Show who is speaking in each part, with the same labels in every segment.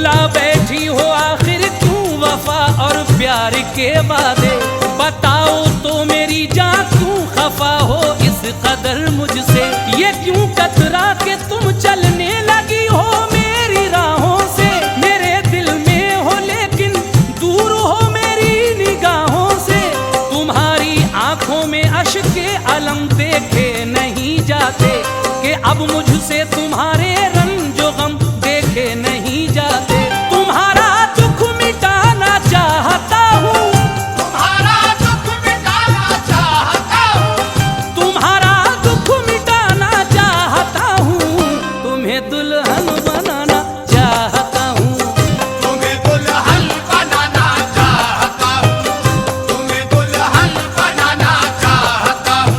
Speaker 1: भुला बैठी हो आखिर क्यों वफा और प्यार के वादे। बताओ तो मेरी जान क्यों खफा हो इस कदर मुझसे। ये क्यों कतरा के तुम चलने लगी हो मेरी राहों से। मेरे दिल में हो लेकिन दूर हो मेरी निगाहों से। तुम्हारी आंखों में अश्के अलम देखे नहीं जाते कि अब मुझसे तुम्हारे रंजो गम देखे नहीं जाते। तुम्हारा दुख मिटाना चाहता हूँ,
Speaker 2: तुम्हारा दुख मिटाना चाहता हूँ,
Speaker 1: तुम्हारा दुख मिटाना चाहता हूँ। तुम्हें दुल्हन बनाना चाहता हूँ,
Speaker 2: तुम्हें दुल्हन बनाना चाहता हूँ, तुम्हें दुल्हन बनाना चाहता हूँ।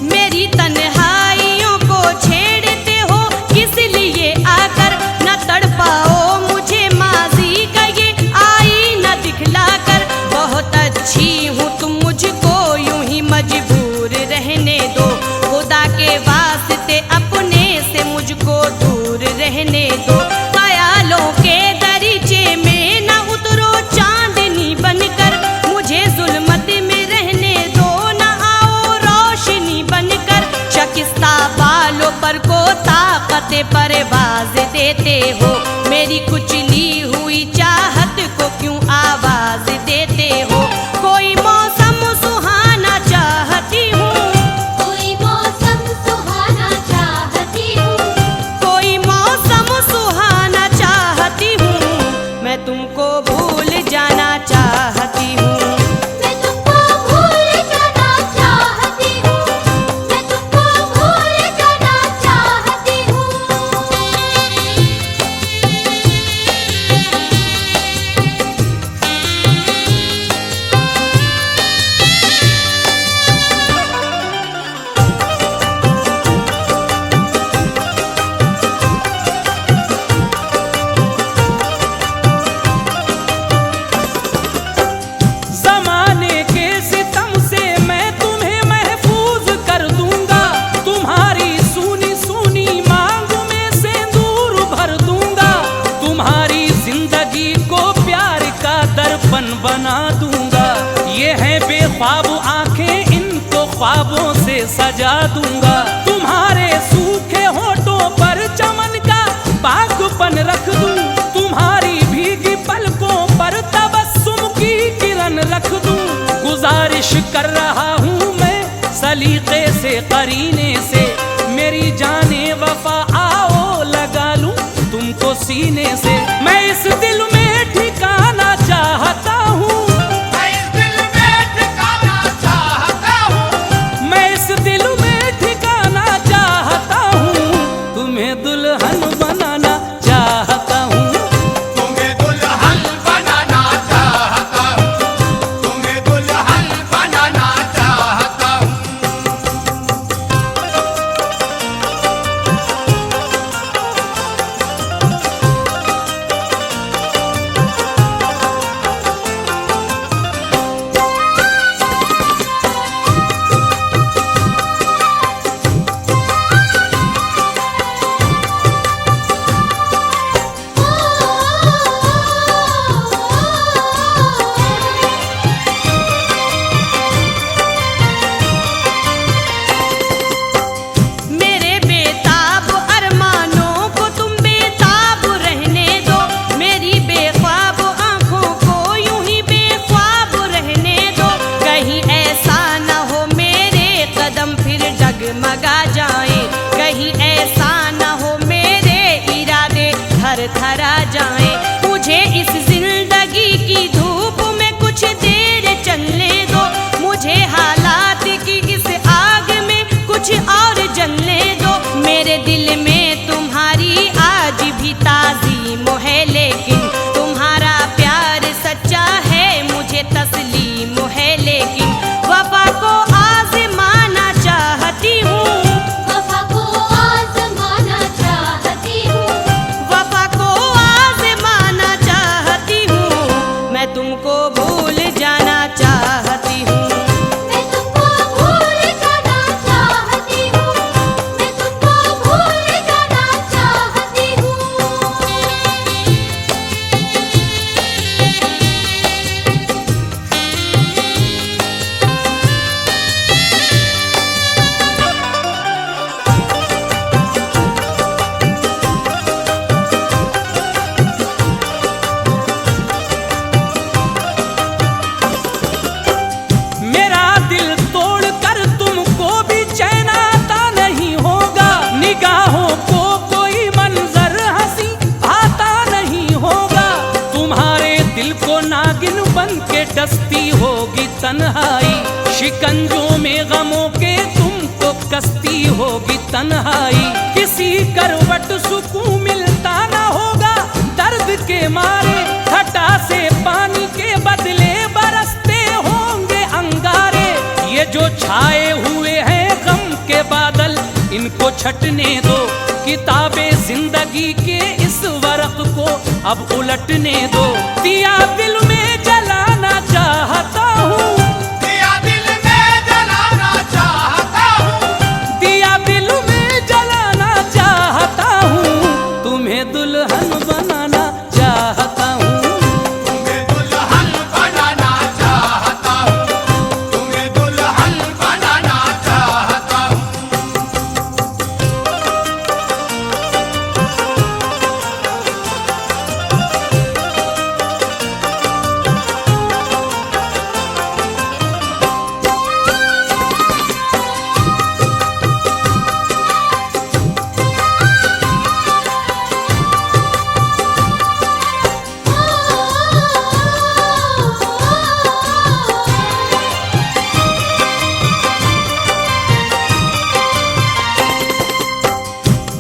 Speaker 3: मेरी तन्हाइयों को छेड़ते हो किस लिए आकर। न तड़पाओ मुझे माजी का ये आईना दिखलाकर। बहुत अच्छी हूँ तुम मुझको यूं ही मजबूर रहने दो। खुदा के वास्ते अपने से मुझको दूर रहने दो। ख्यालों के दरीचे में न उतरो चांदनी बनकर। मुझे जुल्मत में रहने दो न आओ रोशनी बनकर। शकिस्ता बालों पर को ताकत परवाज देते हो। मेरी कुचली हुई चाहत को क्यों आवाज देते हो। कोई मौसम सुहाना चाहती हूँ,
Speaker 4: कोई मौसम सुहाना चाहती हूँ,
Speaker 3: कोई मौसम सुहाना चाहती हूँ। मैं तुमको भूल जाना चाहती हूँ।
Speaker 4: मैं तुमको भूल जाना चाहती हूँ, मैं तुमको भूल जाना चाहती हूँ।
Speaker 1: जमाने के सितम से मैं तुम्हें महफूज कर दूंगा। तुम्हारी सूनी सूनी मांग में सिंदूर भर दूंगा। तुम्हारी जिंदगी को प्यार का दर्पण बना दूंगा। ये है बेख्वाब आंखें इनको ख्वाबों से सजा दूंगा। तुम्हारे सूखे होठों पर चमन का बागपन रख दूं। तुम्हारी भीगी पलकों पर तबस्सुम की किरण रख दूं। गुजारिश कर रहा हूँ मैं सलीके से करीने से। मेरी जाने वफा आओ लगा लूं तुमको सीने से। मैं इस दिल में ठिकाना चाहता हूँ,
Speaker 2: मैं इस दिल में ठिकाना चाहता हूँ,
Speaker 1: मैं इस दिल में ठिकाना चाहता हूँ। तुम्हें दुल्हन बनाना चाहता हूँ,
Speaker 2: तुम्हें दुल्हन बनाना चाहता हूँ, तुम्हें दुल्हन बनाना चाहता हूँ।
Speaker 3: थरा जाए। मुझे इस जिंदगी की धूप में कुछ देर चलने दो, मुझे हालात की इस आग में कुछ और जलने दो। मेरे दिल में तुम्हारी आज भी
Speaker 1: शिकंजों में गमों के तुमको कसती होगी तन्हाई, किसी करवट सुकून मिलता ना होगा दर्द के मारे, घटा से पानी के बदले बरसते होंगे अंगारे। ये जो छाए हुए हैं गम के बादल इनको छटने दो, किताबे जिंदगी के इस वर्क को अब उलटने दो। दिया दिल में जलाना चाहता हूँ,
Speaker 2: दिया दिल में जलाना चाहता हूँ,
Speaker 1: दिया दिल में जलाना चाहता हूँ, तुम्हें दुल्हन बनाना चाहता हूँ।
Speaker 2: तुम्हें दुल्हन बनाना चाहता हूँ, तुम्हें दुल्हन बनाना चाहता हूँ।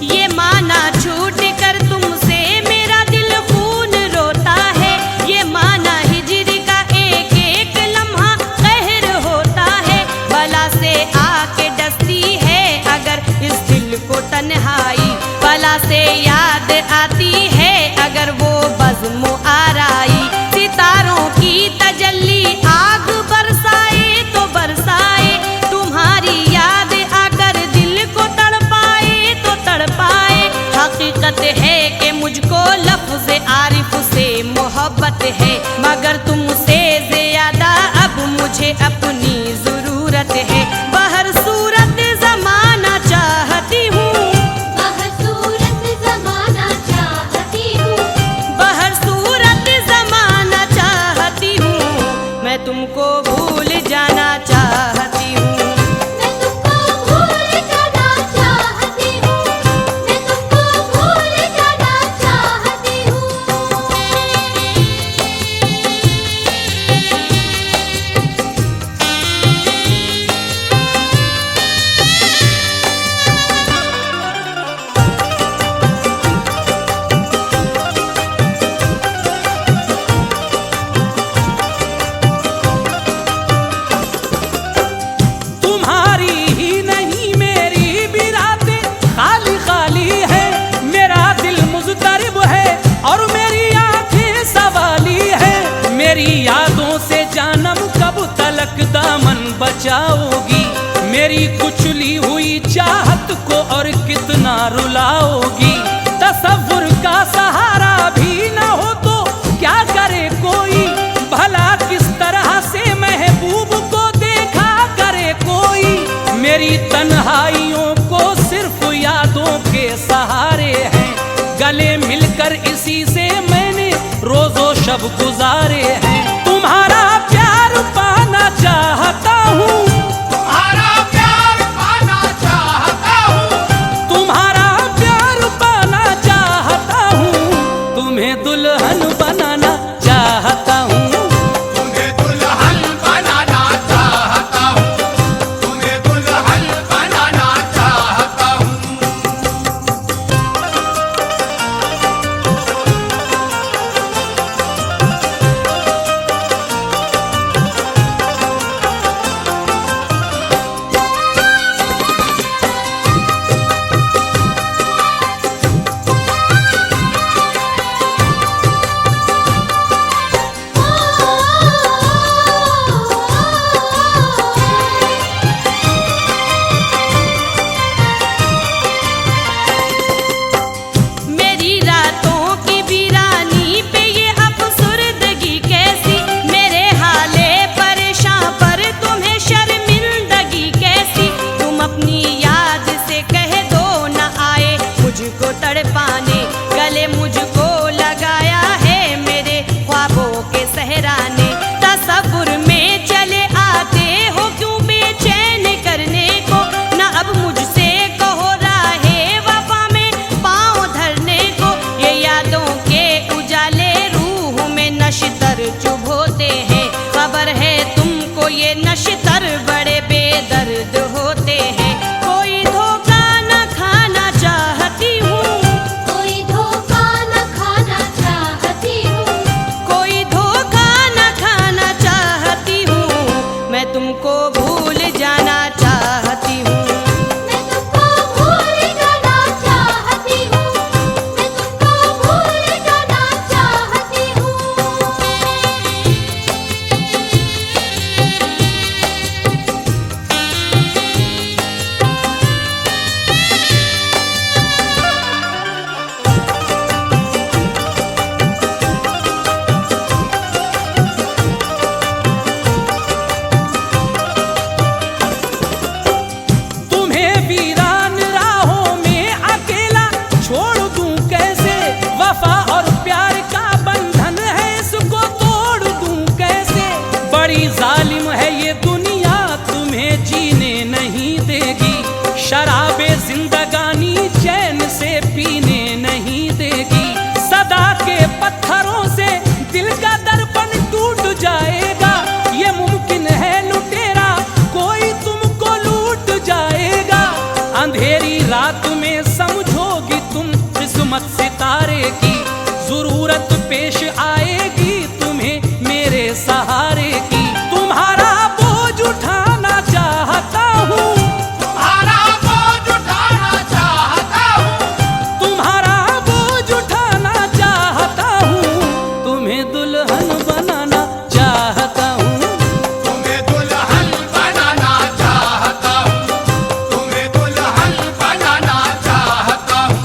Speaker 3: ये माना छूट कर तुमसे मेरा दिल खून रोता है, ये माना हिजर का एक एक लम्हा कहर होता है। बला से आके डसती है अगर इस दिल को तन्हाई, बला से याद आती है अगर वो बज़्म आराई। सितारों की तजल्ली आग बरसाए तो बरसाए, तुम्हारी याद आकर दिल को तड़पाए तो तड़पाए। हकीकत है कि मुझको लफ्ज़ आरिफ से मोहब्बत है, मगर तुमसे ज्यादा अब मुझे अपनी जरूरत है। बहर सूरत ज़माना चाहती हूँ,
Speaker 4: बाहर सूरत ज़माना चाहती हूँ,
Speaker 3: बहर सूरत ज़माना चाहती हूँ, मैं तुमको भूल जाना चाहती हूँ।
Speaker 4: मैं तुमको भूल जाना चाहती हूँ, मैं तुमको भूल जाना चाहती हूँ।
Speaker 1: तुम्हारी ही नहीं मेरी भी रातें खाली खाली है, मेरा दिल मुज़तरिब है और मेरी आंखें सवाली है। मेरी यादों से जानम कब तलक दामन बचाओगी, मेरी कुचली हुई चाहत को और कितना रुलाओगी। तसव्वुर का सहारा भी ना हो तो क्या करे कोई, भला किस तरह से महबूब को देखा करे कोई। मेरी तन्हाइयों को सिर्फ यादों के सहारे हैं, गले मिलकर इसी से मैंने रोजो शब गुजारे हैं। तुम्हारा प्यार पाना चाहता हूँ,
Speaker 2: तुम्हारा प्यार पाना चाहता हूँ,
Speaker 1: तुम्हारा प्यार पाना चाहता हूँ, तुम्हें दुल्हन बनाना चाहता हूँ।
Speaker 2: तुम्हें दुल्हन बनाना चाहता हूँ, तुम्हें दुल्हन बनाना चाहता हूँ।
Speaker 3: मेरी रातों की वीरानी पे ये अफसुर्दगी कैसी, मेरे हाले परेशान पर तुम्हें शर्मिंदगी कैसी। तुम अपनी याद से कह दो न आए मुझको तड़पाने, गले मुझको लगाया है मेरे ख्वाबों के सहराने। तसव्वुर में चले आते हो क्यों बेचैन करने को, न अब मुझसे कहो राहे वफा में पाँव धरने को। ये यादों के उजाले रूह में नशतर चुभोते हैं, खबर है तुमको ये नश्तर बड़े बेदर्द होते हैं। कोई धोखा न खाना चाहती हूँ,
Speaker 4: कोई धोखा न खाना चाहती हूँ,
Speaker 3: कोई धोखा न खाना चाहती हूँ। मैं तुमको भूल जाना चाहती हूँ।
Speaker 4: मैं तुमको भूल जाना चाहती हूँ, मैं तुमको भूल जाना चाहती हूँ।
Speaker 1: तुम्हें वीरान राहों में अकेला छोड़ दूं कैसे? वफा और प्यार का बंधन है, इसको तोड़ दूं कैसे? बड़ी जालिम है ये दुनिया, तुम्हें जीने नहीं देगी। शराबे जिंदगानी चैन से पीने नहीं देगी। सदा के पत्थरों से दिल का दर्पण टूट जाएगा। ये मुमकिन है लुटेरा कोई तुमको लूट जाएगा। अंधेरी रात में समझोगी तुम किस्मत सितारे की। जरूरत पेश आएगी तुम्हें मेरे सहारे की। तुम्हारा बोझ उठाना चाहता हूँ,
Speaker 2: तुम्हारा बोझ उठाना चाहता हूँ,
Speaker 1: तुम्हारा बोझ उठाना चाहता हूँ। तुम्हें दुल्हन बनाना चाहता हूँ।
Speaker 2: तुम्हें दुल्हन बनाना चाहता हूँ, तुम्हें दुल्हन बनाना चाहता हूँ।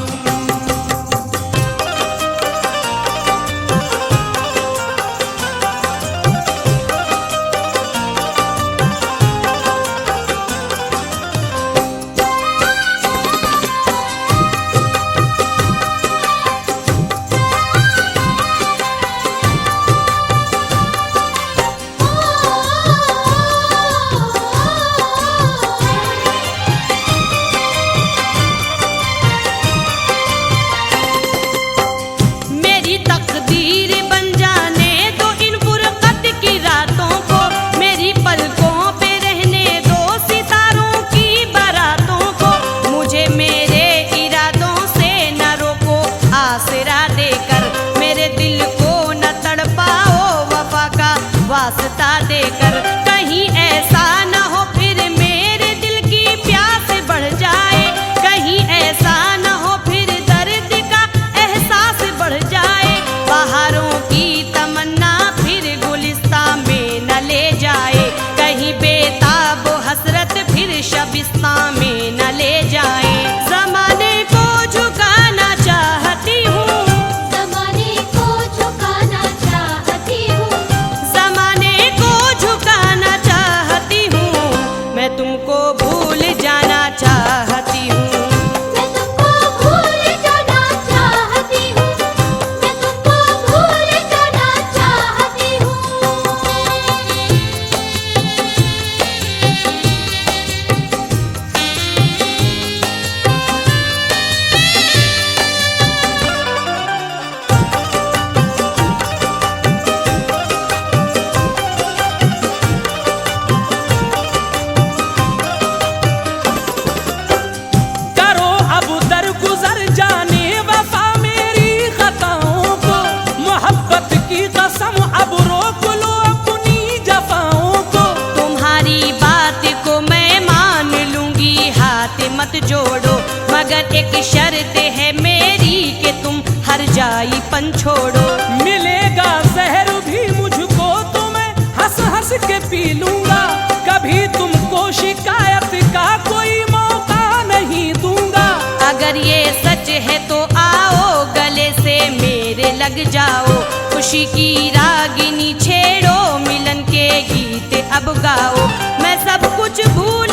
Speaker 3: मेरी तकदीर बन जाने दो इन फुरकत की रातों को। मेरी पलकों पे रहने दो सितारों की बारातों को। मुझे मेरे इरादों से न रोको आसरा देकर। मेरे दिल को न तड़पाओ वफा का वास्ता देकर। कहीं ऐसा न हो फिर मेरे दिल की प्यास बढ़ जाए। कहीं ऐसा न हो फिर दर्द का एहसास बढ़ जाए। बहारों की तमन्ना फिर गुलिस्ता में न ले जाए। कहीं बेताब हसरत फिर शबिस्ता में न ले जाए। जमाने को झुकाना चाहती हूँ,
Speaker 4: ज़माने को झुकाना चाहती हूँ,
Speaker 3: जमाने को झुकाना चाहती हूँ। मैं तुमको भूल जाना चाहती हूँ।
Speaker 4: मैं तुमको भूल जाना चाहती हूँ, मैं तुमको भूल जाना चाहती हूँ।
Speaker 1: करो अब दरगुजर जाने वफा मेरी खताओं को। मोहब्बत की कसम अब रोक लो अपनी जफाओं को।
Speaker 3: तुम्हारी बात को मैं मान लूंगी, हाथ मत जोड़ो। मगर एक शर्त है मेरी कि तुम हर जाई पन छोड़ो।
Speaker 1: मिलेगा जहर भी मुझको तो मैं हंस हंस के पी लूंगा। कभी तुमको शिकायत का कोई मौका नहीं दूंगा।
Speaker 3: अगर ये सच है तो आओ गले से मेरे लग जाओ। खुशी की रागिनी छेड़ो, मिलन के गीत अब गाओ। मैं सब कुछ भूल